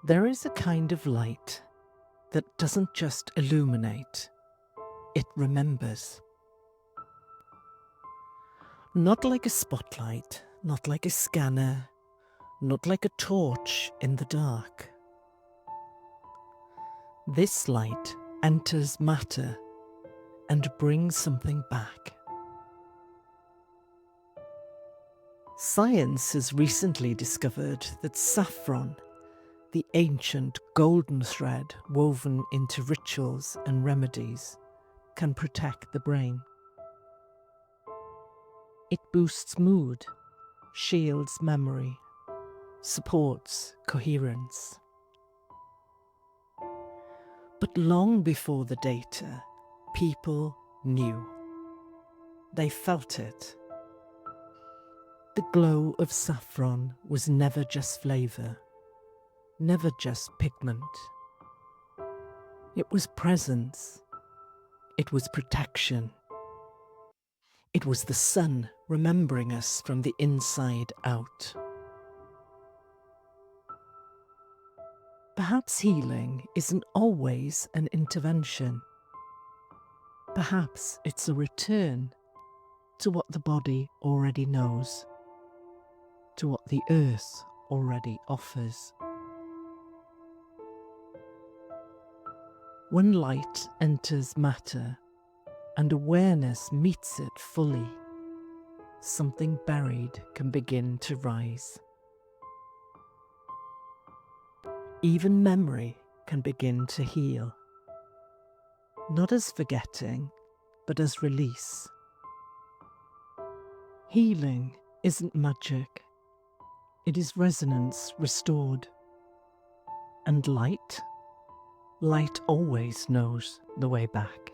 There is a kind of light that doesn't just illuminate, it remembers. Not like a spotlight, not like a scanner, not like a torch in the dark. This light enters matter and brings something back. Science has recently discovered that saffron, the ancient golden thread woven into rituals and remedies, can protect the brain. It boosts mood, shields memory, supports coherence. But long before the data, people knew. They felt it. The glow of saffron was never just flavour, never just pigment. It was presence. It was protection. It was the sun remembering us from the inside out. Perhaps healing isn't always an intervention. Perhaps it's a return to what the body already knows, to what the earth already offers. When light enters matter and awareness meets it fully, something buried can begin to rise. Even memory can begin to heal, not as forgetting, but as release. Healing isn't magic. It is resonance restored. And light always knows the way back.